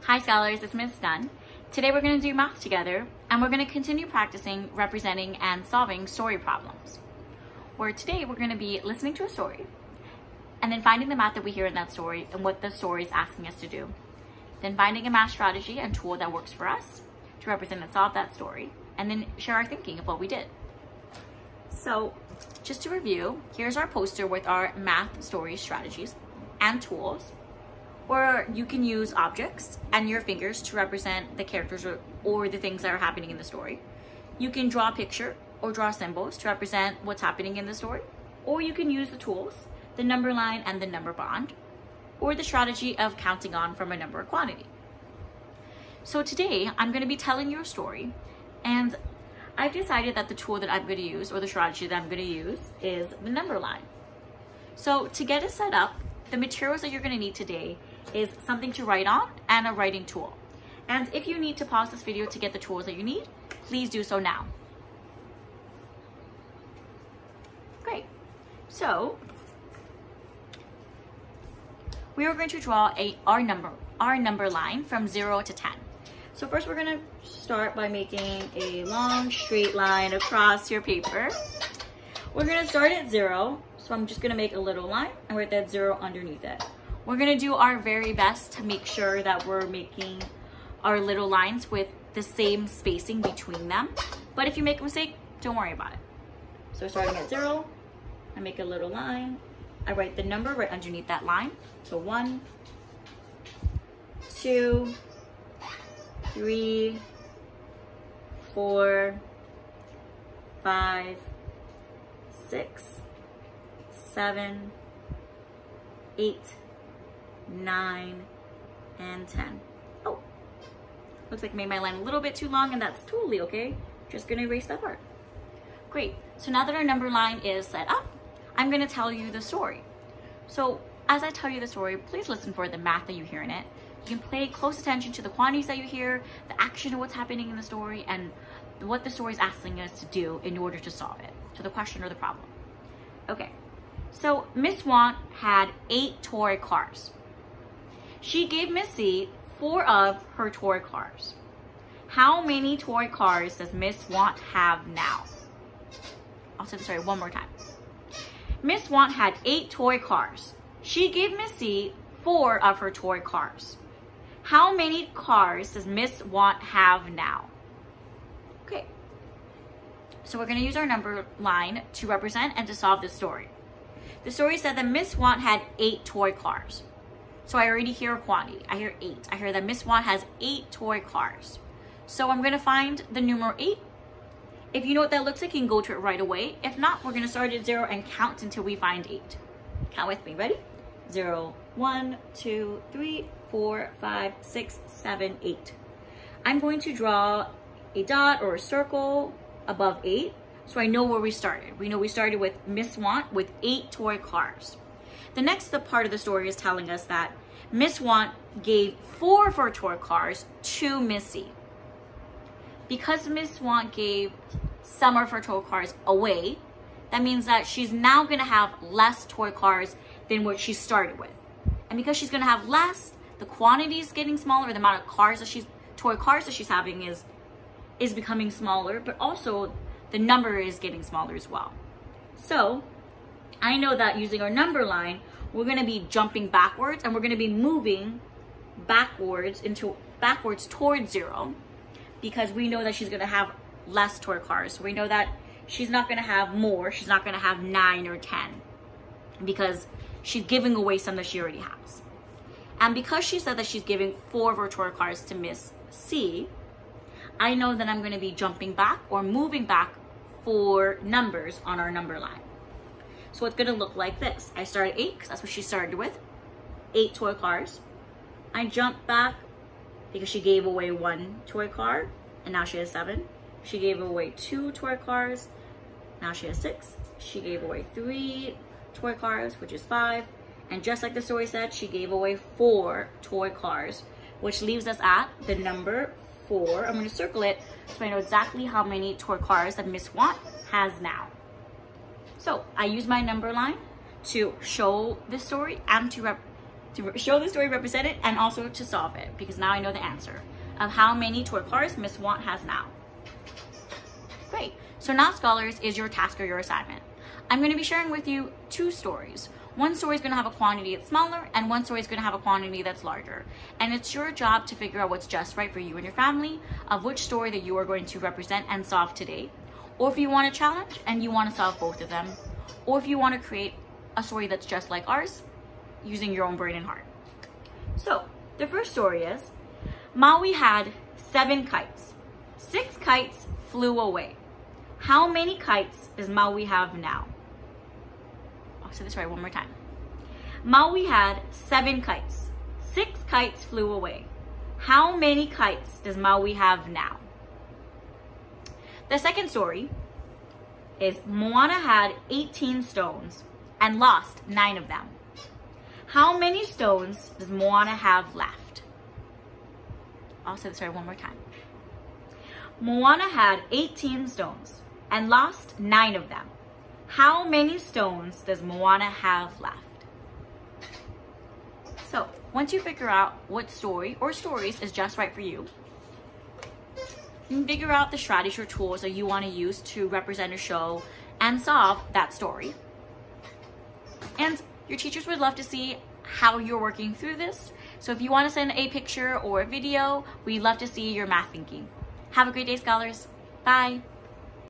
Hi scholars, it's Ms. Dunn. Today we're going to do math together and we're going to continue practicing representing and solving story problems. Where today we're going to be listening to a story and then finding the math that we hear in that story and what the story is asking us to do. Then finding a math strategy and tool that works for us to represent and solve that story, and then share our thinking of what we did. So just to review, here's our poster with our math story strategies and tools, where you can use objects and your fingers to represent the characters or the things that are happening in the story. You can draw a picture or draw symbols to represent what's happening in the story, or you can use the tools, the number line and the number bond, or the strategy of counting on from a number or quantity. So today I'm going to be telling you a story, and I've decided that the tool that I'm going to use, or the strategy that I'm going to use, is the number line. So to get it set up, the materials that you're going to need today is something to write on and a writing tool. And if you need to pause this video to get the tools that you need, please do so now. Great. So we are going to draw our number line from 0 to 10. So first we're going to start by making a long straight line across your paper. We're going to start at 0, so I'm just going to make a little line and write that 0 underneath it. We're going to do our very best to make sure that we're making our little lines with the same spacing between them. But if you make a mistake, don't worry about it. So starting at 0, I make a little line. I write the number right underneath that line. So 1, 2, 3, 4, 5, 6, 7, 8, 9, and 10. Oh, looks like I made my line a little bit too long, and that's totally okay. Just gonna erase that part. Great, so now that our number line is set up, I'm gonna tell you the story. So as I tell you the story, please listen for the math that you hear in it. You can pay close attention to the quantities that you hear, the action of what's happening in the story, and what the story is asking us to do in order to solve it, to the question or the problem. Okay, so Miss Want had 8 toy cars. She gave Miss C 4 of her toy cars. How many toy cars does Miss Want have now? I'll say the story one more time. Miss Want had 8 toy cars. She gave Miss C 4 of her toy cars. How many cars does Miss Want have now? Okay, so we're going to use our number line to represent and to solve this story. The story said that Miss Want had 8 toy cars. So I already hear a quantity. I hear 8. I hear that Miss Want has 8 toy cars. So I'm going to find the numeral 8. If you know what that looks like, you can go to it right away. If not, we're going to start at 0 and count until we find 8. Count with me. Ready? 0, 1, 2, 3, 4, 5, 6, 7, 8. I'm going to draw a dot or a circle above 8 so I know where we started. We know we started with Miss Want with 8 toy cars. The next part of the story is telling us that Miss Want gave 4 of her toy cars to Miss C. Because Miss Want gave some of her toy cars away, that means that she's now going to have less toy cars than what she started with. And because she's going to have less, the quantity is getting smaller, the amount of toy cars that she's having is becoming smaller, but also the number is getting smaller as well. So I know that using our number line, we're going to be jumping backwards and we're going to be moving backwards towards 0, because we know that she's going to have less toy cars. So we know that she's not going to have more. She's not going to have 9 or 10 because she's giving away some that she already has. And because she said that she's giving 4 of her toy cars to Miss C, I know that I'm going to be jumping back or moving back 4 numbers on our number line. So it's going to look like this. I start at 8 because that's what she started with, 8 toy cars. I jump back because she gave away 1 toy car and now she has 7. She gave away 2 toy cars, now she has 6. She gave away 3 toy cars, which is 5. And just like the story said, she gave away 4 toy cars, which leaves us at the number 4. I'm going to circle it so I know exactly how many toy cars that Miss Want has now. So I use my number line to show the story and to to show the story represented and also to solve it, because now I know the answer of how many toy cars Miss Want has now. Great. So now, scholars, is your task or your assignment. I'm going to be sharing with you two stories. One story is going to have a quantity that's smaller, and one story is going to have a quantity that's larger. And it's your job to figure out what's just right for you and your family of which story that you are going to represent and solve today. Or if you want a challenge and you want to solve both of them, or if you want to create a story that's just like ours, using your own brain and heart. So the first story is, Maui had 7 kites. 6 kites flew away. How many kites does Maui have now? I'll say this right one more time. Maui had 7 kites. 6 kites flew away. How many kites does Maui have now? The second story is, Moana had 18 stones and lost 9 of them. How many stones does Moana have left? I'll say this right one more time. Moana had 18 stones and lost 9 of them. How many stones does Moana have left? So once you figure out what story or stories is just right for you, you can figure out the strategies or tools that you want to use to represent or show and solve that story. And your teachers would love to see how you're working through this. So if you want to send a picture or a video, we'd love to see your math thinking. Have a great day, scholars. Bye.